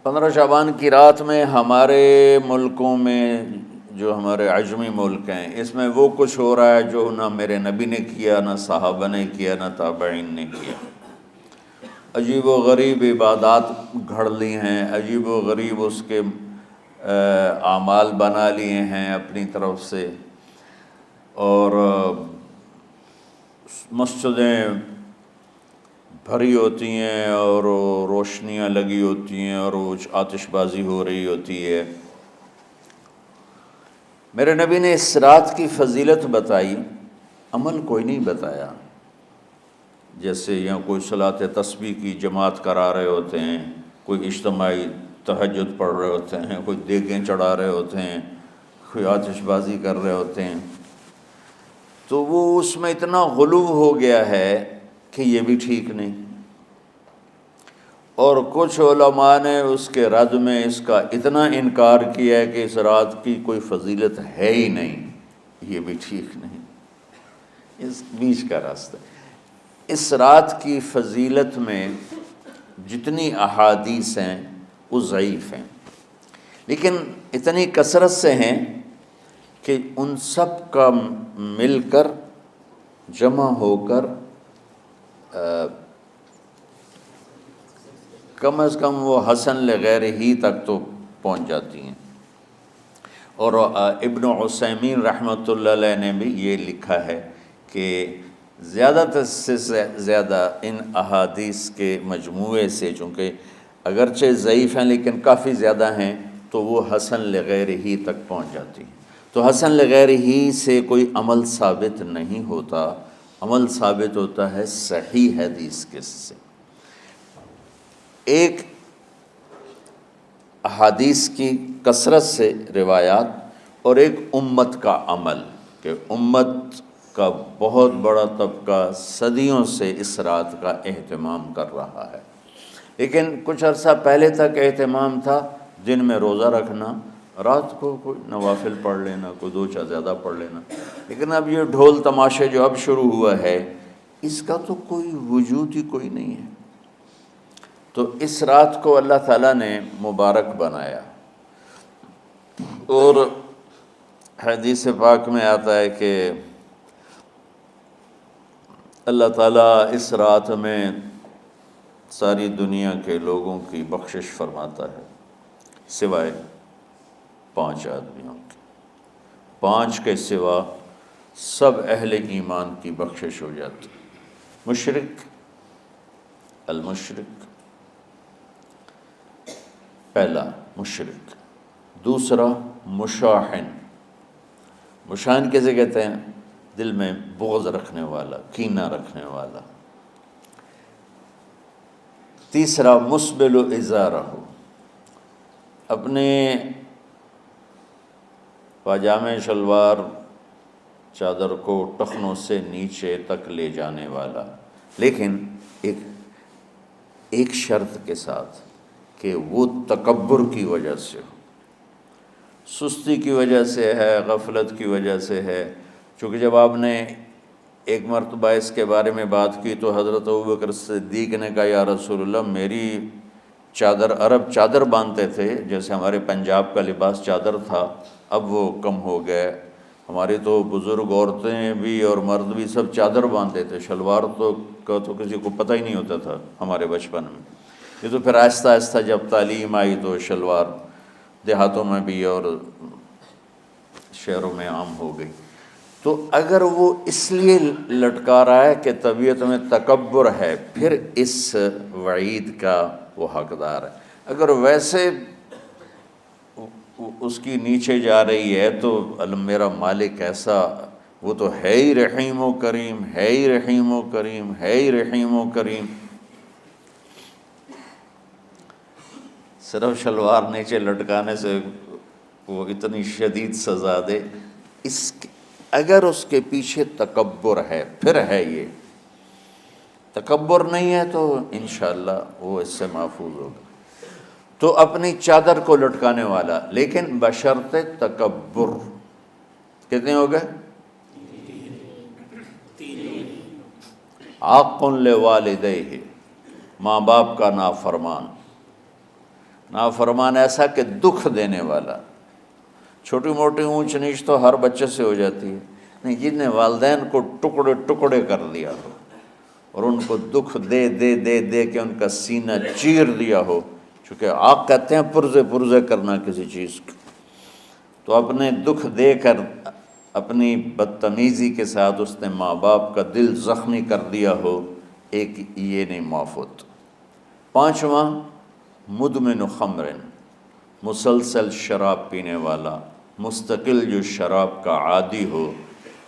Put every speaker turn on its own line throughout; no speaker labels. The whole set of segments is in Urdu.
15 شعبان کی رات میں ہمارے ملکوں میں جو ہمارے عجمی ملک ہیں اس میں وہ کچھ ہو رہا ہے جو نہ میرے نبی نے کیا، نہ صحابہ نے کیا، نہ تابعین نے کیا۔ عجیب و غریب عبادات گھڑ لی ہیں، عجیب و غریب اس کے اعمال بنا لیے ہیں اپنی طرف سے، اور مسجدیں بھری ہوتی ہیں اور روشنیاں لگی ہوتی ہیں اور وہ آتش بازی ہو رہی ہوتی ہے۔ میرے نبی نے اس رات کی فضیلت بتائی، عمل کوئی نہیں بتایا۔ جیسے یہاں کوئی صلاۃ تسبیح کی جماعت کرا رہے ہوتے ہیں، کوئی اجتماعی تہجد پڑھ رہے ہوتے ہیں، کوئی دیگیں چڑھا رہے ہوتے ہیں، کوئی آتش بازی کر رہے ہوتے ہیں، تو وہ اس میں اتنا غلو ہو گیا ہے کہ یہ بھی ٹھیک نہیں۔ اور کچھ علماء نے اس کے رد میں اس کا اتنا انکار کیا ہے کہ اس رات کی کوئی فضیلت ہے ہی نہیں، یہ بھی ٹھیک نہیں۔ اس بیچ کا راستہ، اس رات کی فضیلت میں جتنی احادیث ہیں وہ ضعیف ہیں، لیکن اتنی کثرت سے ہیں کہ ان سب کا مل کر جمع ہو کر کم از کم وہ حسن لغیر ہی تک تو پہنچ جاتی ہیں۔ اور ابن عثیمین رحمۃ اللہ علیہ نے بھی یہ لکھا ہے کہ زیادہ سے زیادہ ان احادیث کے مجموعے سے، چونکہ اگرچہ ضعیف ہیں لیکن کافی زیادہ ہیں، تو وہ حسن لغیر ہی تک پہنچ جاتی ہیں۔ تو حسن لغیر ہی سے کوئی عمل ثابت نہیں ہوتا، عمل ثابت ہوتا ہے صحیح حدیث کے سے۔ ایک احادیث کی کثرت سے روایات، اور ایک امت کا عمل، کہ امت کا بہت بڑا طبقہ صدیوں سے اس رات کا اہتمام کر رہا ہے، لیکن کچھ عرصہ پہلے تک اہتمام تھا دن میں روزہ رکھنا، رات کو کوئی نوافل پڑھ لینا، کوئی دو چار زیادہ پڑھ لینا، لیکن اب یہ ڈھول تماشے جو اب شروع ہوا ہے اس کا تو کوئی وجود ہی کوئی نہیں ہے۔ تو اس رات کو اللہ تعالیٰ نے مبارک بنایا، اور حدیث پاک میں آتا ہے کہ اللہ تعالیٰ اس رات میں ساری دنیا کے لوگوں کی بخشش فرماتا ہے سوائے 5 آدمیوں کے، 5 کے سوا سب اہل ایمان کی بخشش ہو جاتی۔ مشرک، المشرک، پہلا مشرک، دوسرا مشاحن، مشاحن کیسے کہتے ہیں؟ دل میں بغض رکھنے والا، کینہ رکھنے والا۔ تیسرا مسبل ازارہ، اپنے پاجامے شلوار چادر کو ٹخنوں سے نیچے تک لے جانے والا، لیکن ایک شرط کے ساتھ کہ وہ تکبر کی وجہ سے ہو، سستی کی وجہ سے ہے، غفلت کی وجہ سے ہے۔ چونکہ جب آپ نے ایک مرتبہ اس کے بارے میں بات کی تو حضرت ابوبکر صدیق نے کہا یا رسول اللہ، میری چادر، عرب چادر باندھتے تھے جیسے ہمارے پنجاب کا لباس چادر تھا، اب وہ کم ہو گئے، ہماری تو بزرگ عورتیں بھی اور مرد بھی سب چادر باندھتے تھے، شلوار کا تو کسی کو پتہ ہی نہیں ہوتا تھا ہمارے بچپن میں۔ یہ تو پھر آہستہ آہستہ جب تعلیم آئی تو شلوار دیہاتوں میں بھی اور شہروں میں عام ہو گئی۔ تو اگر وہ اس لیے لٹکا رہا ہے کہ طبیعت میں تکبر ہے، پھر اس وعید کا وہ حقدار ہے۔ اگر ویسے اس کی نیچے جا رہی ہے تو میرا مالک ایسا، وہ تو ہے ہی رحیم و کریم، ہے ہی رحیم و کریم، ہے ہی رحیم و کریم، صرف شلوار نیچے لٹکانے سے وہ اتنی شدید سزا دے، اگر اس کے پیچھے تکبر ہے، پھر ہے یہ تکبر نہیں ہے تو انشاءاللہ وہ اس سے محفوظ ہوگا۔ تو اپنی چادر کو لٹکانے والا، لیکن بشرط تکبر، کتنے ہو گئے؟ عاق لوالدیہ، ماں باپ کا نافرمان، نافرمان ایسا کہ دکھ دینے والا. چھوٹی موٹی اونچ نیچ تو ہر بچے سے ہو جاتی ہے، نہیں، جن نے والدین کو ٹکڑے ٹکڑے کر دیا ہو اور ان کو دکھ دے دے دے دے کے ان کا سینہ چیر دیا ہو، چونکہ آپ کہتے ہیں پرزے پرزے کرنا کسی چیز کو، تو اپنے دکھ دے کر اپنی بدتمیزی کے ساتھ اس نے ماں باپ کا دل زخمی کر دیا ہو، ایک یہ نہیں معاف ہوتا. پانچواں، مدمن خمر، مسلسل شراب پینے والا، مستقل جو شراب کا عادی ہو.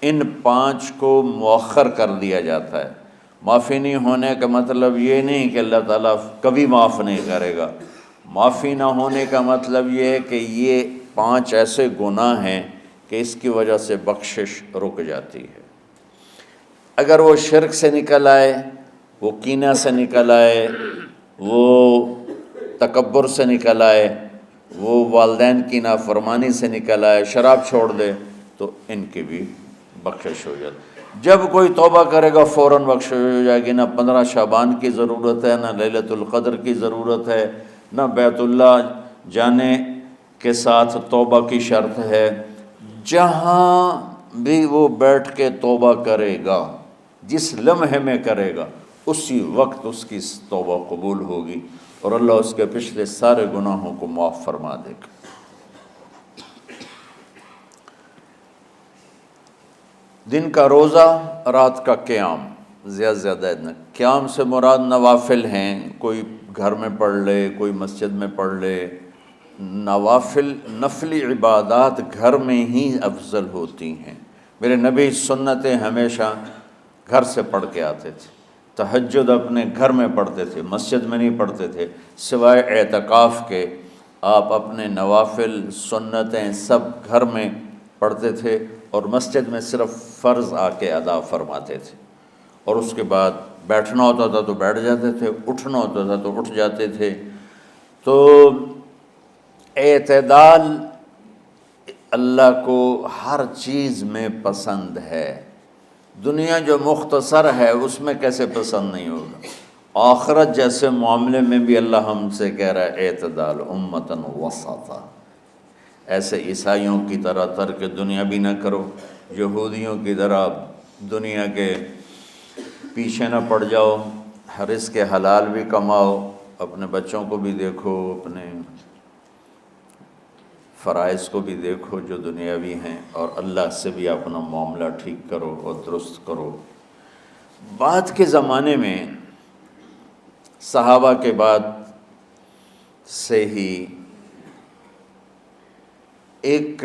ان پانچ کو مؤخر کر دیا جاتا ہے. معافی نہیں ہونے کا مطلب یہ نہیں کہ اللہ تعالیٰ کبھی معاف نہیں کرے گا. معافی نہ ہونے کا مطلب یہ ہے کہ یہ پانچ ایسے گناہ ہیں کہ اس کی وجہ سے بخشش رک جاتی ہے. اگر وہ شرک سے نکل آئے، وہ کینہ سے نکل آئے، وہ تکبر سے نکل آئے، وہ والدین کی نافرمانی سے نکل آئے، شراب چھوڑ دے، تو ان کی بھی بخشش ہو جاتی. جب کوئی توبہ کرے گا فوراً بخشش ہو جائے گی. نہ 15 شعبان کی ضرورت ہے، نہ لیلۃ القدر کی ضرورت ہے، نہ بیت اللہ جانے کے ساتھ توبہ کی شرط ہے. جہاں بھی وہ بیٹھ کے توبہ کرے گا، جس لمحے میں کرے گا، اسی وقت اس کی توبہ قبول ہوگی اور اللہ اس کے پچھلے سارے گناہوں کو معاف فرما دے گا. دن کا روزہ، رات کا قیام، زیادہ سے زیادہ قیام سے مراد نوافل ہیں، کوئی گھر میں پڑھ لے، کوئی مسجد میں پڑھ لے. نوافل، نفلی عبادات گھر میں ہی افضل ہوتی ہیں. میرے نبی سنتیں ہمیشہ گھر سے پڑھ کے آتے تھے. تہجد اپنے گھر میں پڑھتے تھے، مسجد میں نہیں پڑھتے تھے. سوائے اعتکاف کے آپ اپنے نوافل سنتیں سب گھر میں پڑھتے تھے اور مسجد میں صرف فرض آ کے ادا فرماتے تھے. اور اس کے بعد بیٹھنا ہوتا تھا تو بیٹھ جاتے تھے، اٹھنا ہوتا تھا تو اٹھ جاتے تھے. تو اعتدال اللہ کو ہر چیز میں پسند ہے. دنیا جو مختصر ہے اس میں کیسے پسند نہیں ہوگا؟ آخرت جیسے معاملے میں بھی اللہ ہم سے کہہ رہا ہے اعتدال، امتن وسطا. ایسے عیسائیوں کی طرح ترک دنیا بھی نہ کرو، یہودیوں کی طرح دنیا کے پیچھے نہ پڑ جاؤ، رزق کے حلال بھی کماؤ، اپنے بچوں کو بھی دیکھو، اپنے فرائض کو بھی دیکھو جو دنیاوی ہیں، اور اللہ سے بھی اپنا معاملہ ٹھیک کرو اور درست کرو. بعد کے زمانے میں صحابہ کے بعد سے ہی ایک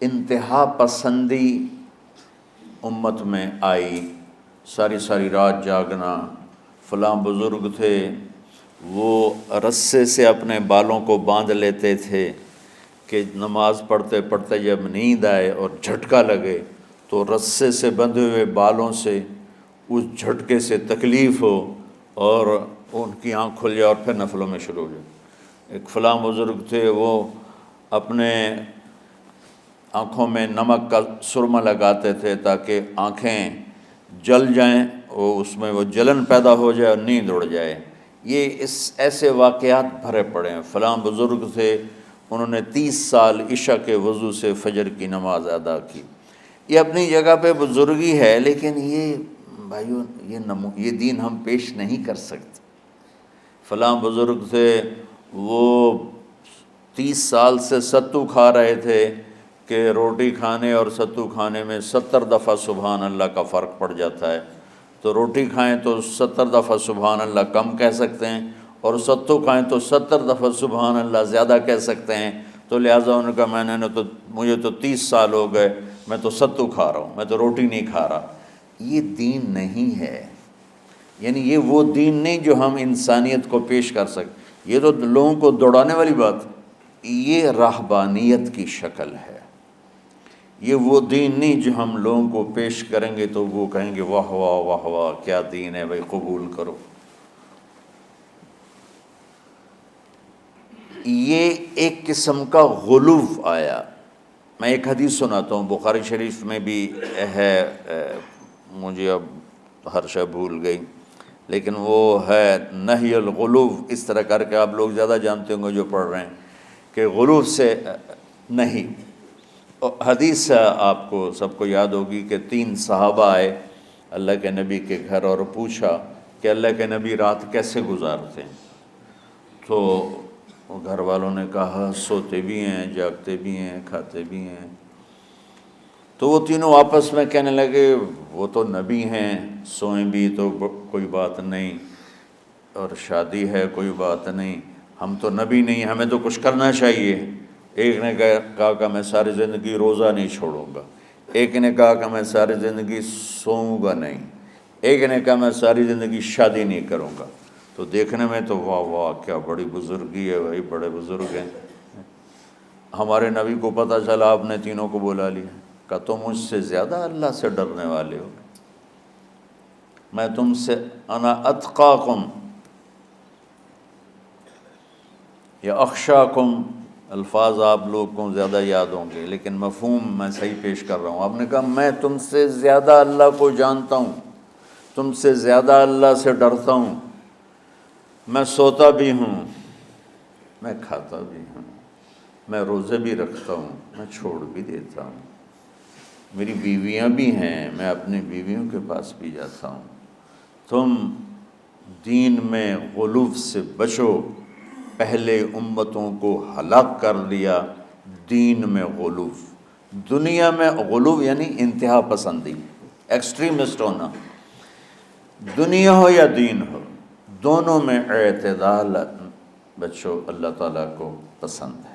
انتہا پسندی امت میں آئی. ساری ساری رات جاگنا. فلاں بزرگ تھے، وہ رسے سے اپنے بالوں کو باندھ لیتے تھے کہ نماز پڑھتے پڑھتے جب نیند آئے اور جھٹکا لگے تو رسے سے بندھے ہوئے بالوں سے اس جھٹکے سے تکلیف ہو اور ان کی آنکھ کھل جائے اور پھر نفلوں میں شروع ہو جائے. ایک فلاں بزرگ تھے، وہ اپنے آنکھوں میں نمک کا سرما لگاتے تھے تاکہ آنکھیں جل جائیں، اس میں وہ جلن پیدا ہو جائے اور نیند اڑ جائے. یہ ایسے واقعات بھرے پڑے ہیں. فلاں بزرگ تھے، انہوں نے 30 سال عشاء کے وضو سے فجر کی نماز ادا کی. یہ اپنی جگہ پہ بزرگی ہے، لیکن یہ بھائیو یہ دین ہم پیش نہیں کر سکتے. فلاں بزرگ تھے، وہ 30 سال سے ستو کھا رہے تھے کہ روٹی کھانے اور ستو کھانے میں 70 دفعہ سبحان اللہ کا فرق پڑ جاتا ہے. تو روٹی کھائیں تو 70 دفعہ سبحان اللہ کم کہہ سکتے ہیں، اور ستو کھائیں تو 70 دفعہ سبحان اللہ زیادہ کہہ سکتے ہیں. تو لہٰذا ان کا مجھے تو 30 سال ہو گئے، میں تو ستو کھا رہا ہوں، میں تو روٹی نہیں کھا رہا. یہ دین نہیں ہے. یعنی یہ وہ دین نہیں جو ہم انسانیت کو پیش کر سکیں. یہ تو لوگوں کو دوڑانے والی بات، یہ راہبانیت کی شکل ہے. یہ وہ دین نہیں جو ہم لوگوں کو پیش کریں گے تو وہ کہیں گے واہ واہ واہ واہ کیا دین ہے بھائی، قبول کرو. یہ ایک قسم کا غلو آیا. میں ایک حدیث سناتا ہوں، بخاری شریف میں بھی ہے، مجھے اب ہر شے بھول گئی، لیکن وہ ہے نہی الغلو، اس طرح کر کے آپ لوگ زیادہ جانتے ہوں گے جو پڑھ رہے ہیں کہ غلو سے نہیں۔ حدیث آپ کو سب کو یاد ہوگی کہ 3 صحابہ آئے اللہ کے نبی کے گھر اور پوچھا کہ اللہ کے نبی رات کیسے گزارتے ہیں؟ تو گھر والوں نے کہا سوتے بھی ہیں، جاگتے بھی ہیں، کھاتے بھی ہیں۔ تو وہ تینوں آپس میں کہنے لگے وہ تو نبی ہیں، سوئیں بھی تو کوئی بات نہیں، اور شادی ہے کوئی بات نہیں، ہم تو نبی نہیں، ہمیں تو کچھ کرنا چاہیے۔ ایک نے کہا کہ میں ساری زندگی روزہ نہیں چھوڑوں گا، ایک نے کہا کہ میں ساری زندگی سوؤں گا نہیں، ایک نے کہا میں ساری زندگی شادی نہیں کروں گا۔ تو دیکھنے میں تو واہ واہ کیا بڑی بزرگی ہے بھائی، بڑے بزرگ ہیں۔ ہمارے نبی کو پتہ چلا آپ نے تینوں کو بلا لیا، کہا تم مجھ سے زیادہ اللہ سے ڈرنے والے ہو، میں تم سے انا اتقاکم یا اخشاکم، الفاظ آپ لوگ کو زیادہ یاد ہوں گے لیکن مفہوم میں صحیح پیش کر رہا ہوں۔ آپ نے کہا میں تم سے زیادہ اللہ کو جانتا ہوں، تم سے زیادہ اللہ سے ڈرتا ہوں، میں سوتا بھی ہوں، میں کھاتا بھی ہوں، میں روزے بھی رکھتا ہوں، میں چھوڑ بھی دیتا ہوں، میری بیویاں بھی ہیں، میں اپنی بیویوں کے پاس بھی جاتا ہوں۔ تم دین میں غلو سے بچو، پہلے امتوں کو ہلاک کر دیا دین میں غلو۔ دنیا میں غلو یعنی انتہا پسندی، ایکسٹریمسٹ ہونا، دنیا ہو یا دین ہو، دونوں میں اعتدال بچو، اللہ تعالیٰ کو پسند ہے۔